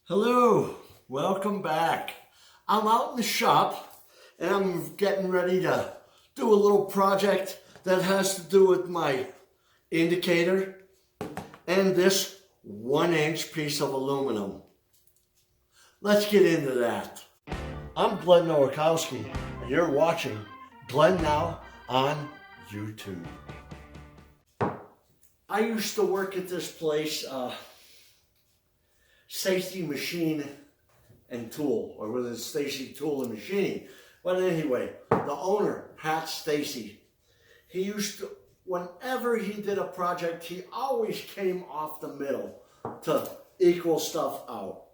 Hello, welcome back. I'm out in the shop and I'm getting ready to do a little project that has to do with my indicator and this 1-inch piece of aluminum. Let's get into that. I'm Glenn Nowakowski and you're watching Glenn Now on YouTube. I used to work at this place, Stacy Machine and Tool, or whether it's Stacy Tool and Machining. But anyway, the owner, Pat Stacy, he used to, whenever he did a project, he always came off the middle to equal stuff out.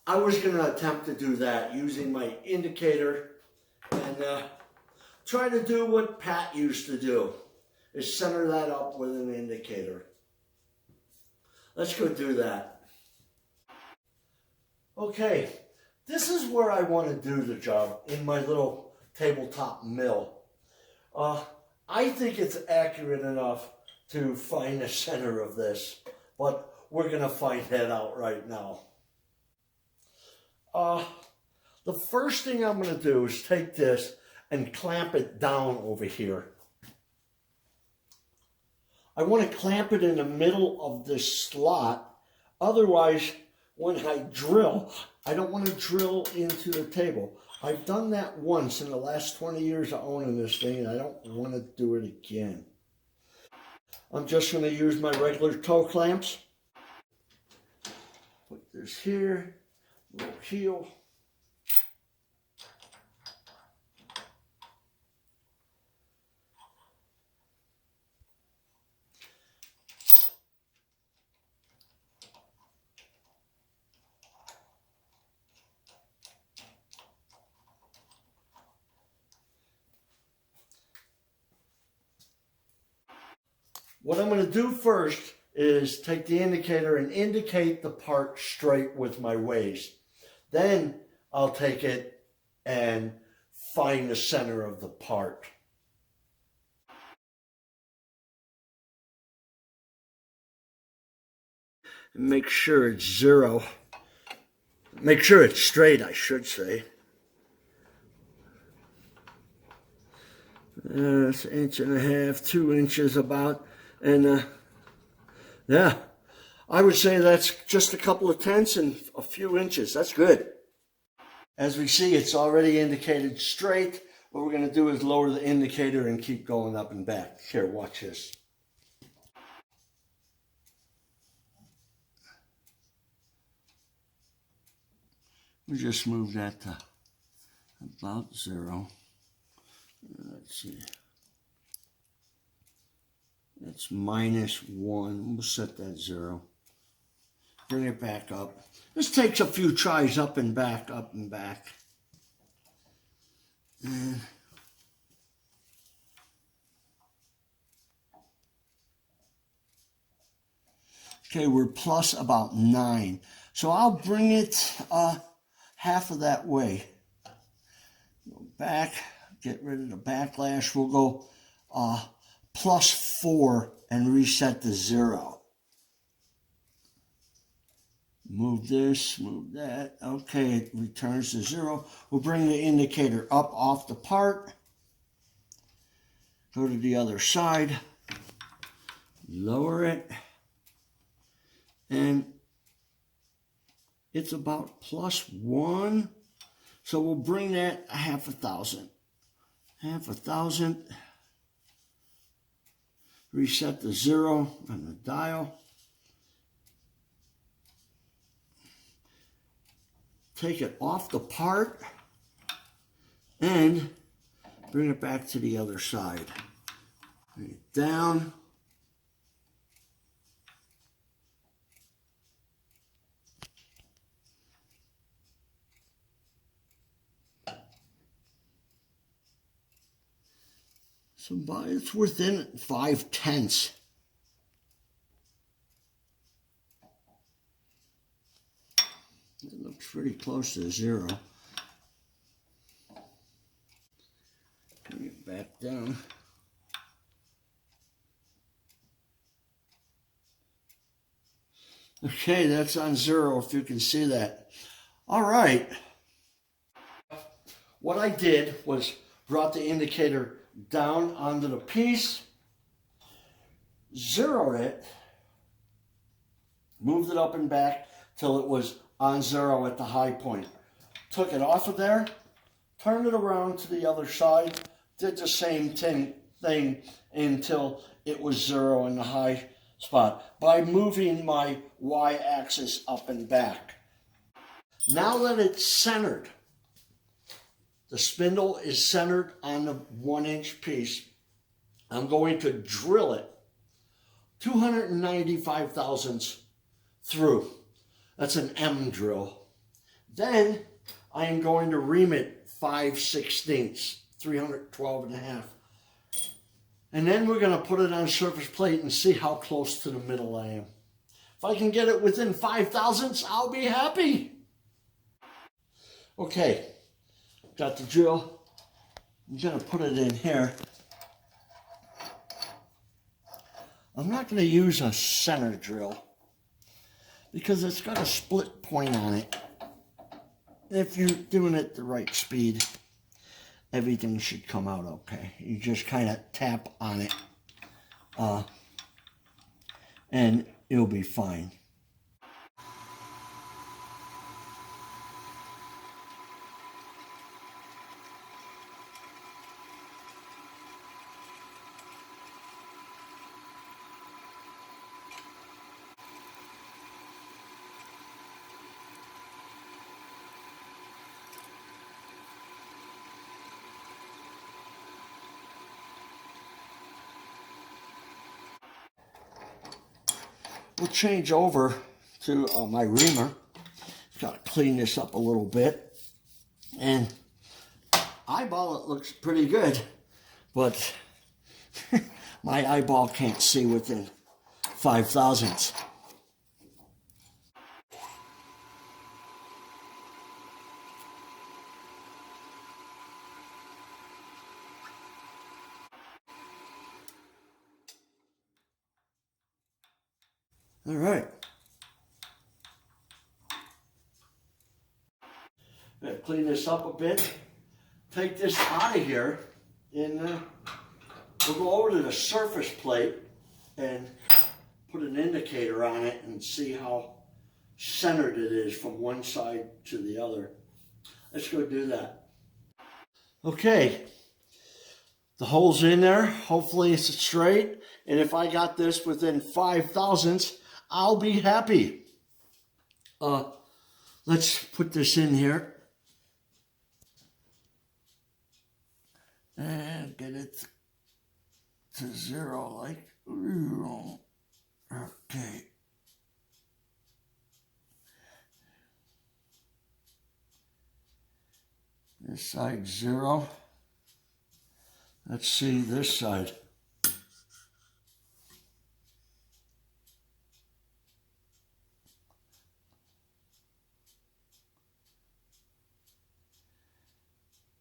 I was going to attempt to do that using my indicator and try to do what Pat used to do, is center that up with an indicator. Let's go do that. Okay, this is where I want to do the job, in my little tabletop mill. I think it's accurate enough to find the center of this, but we're going to find that out right now. The first thing I'm going to do is take this and clamp it down over here. I want to clamp it in the middle of this slot. Otherwise, when I drill, I don't want to drill into the table. I've done that once in the last 20 years of owning this thing, and I don't want to do it again. I'm just going to use my regular toe clamps. Put this here, little heel. What I'm going to do first is take the indicator and indicate the part straight with my waist. Then I'll take it and find the center of the part. Make sure it's zero. Make sure it's straight, I should say. It's an inch and a half, 2 inches about. And yeah, I would say that's just a couple of tenths and a few inches. That's good. As we see, it's already indicated straight. What we're going to do is lower the indicator and keep going up and back. Here, watch this. We just move that to about zero. Let's see. That's -1. We'll set that 0. Bring it back up. This takes a few tries, up and back, up and back. And okay, we're plus about 9. So I'll bring it half of that way. Go back, get rid of the backlash. We'll go +4 and reset to 0. Move this, move that. Okay, it returns to 0. We'll bring the indicator up off the part. Go to the other side. Lower it. And it's about +1. So we'll bring that 1/1000. 1/1000. Reset to 0 on the dial. Take it off the part and bring it back to the other side. Bring it down. So it's within 5/10. It looks pretty close to 0. Bring it back down. Okay, that's on 0 if you can see that. All right. What I did was brought the indicator down onto the piece, zeroed it, moved it up and back till it was on 0 at the high point. Took it off of there, turned it around to the other side, did the same thing until it was 0 in the high spot by moving my y-axis up and back. Now that it's centered, the spindle is centered on the 1-inch piece, I'm going to drill it 295 thousandths through. That's an M drill. Then I am going to ream it 5/16, 312 and a half. And then we're going to put it on surface plate and see how close to the middle I am. If I can get it within 5 thousandths, I'll be happy. Okay, got the drill. I'm going to put it in here. I'm not going to use a center drill because it's got a split point on it. If you're doing it the right speed, everything should come out okay. You just kind of tap on it and it'll be fine. We'll change over to my reamer. Got to clean this up a little bit. And eyeball, it looks pretty good, but my eyeball can't see within 5 thousandths. All right. Gonna clean this up a bit. Take this out of here, and we'll go over to the surface plate and put an indicator on it and see how centered it is from one side to the other. Let's go do that. Okay, the hole's in there. Hopefully it's straight, and if I got this within 5 thousandths, I'll be happy. Let's put this in here and get it to 0 like, okay. This side 0. Let's see this side.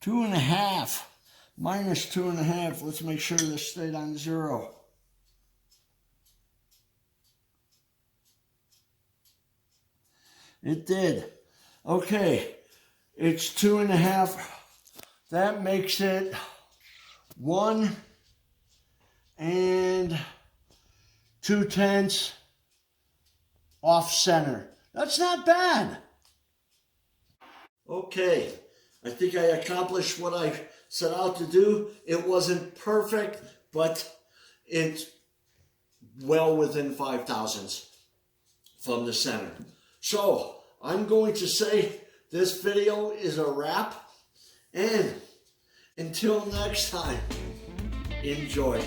-2.5, -2.5. Let's make sure this stayed on 0. It did. Okay, it's 2.5. That makes it 1 2/10 off center. That's not bad. Okay, I think I accomplished what I set out to do. It wasn't perfect, but it's well within 5 thousandths from the center. So I'm going to say this video is a wrap, and until next time, enjoy.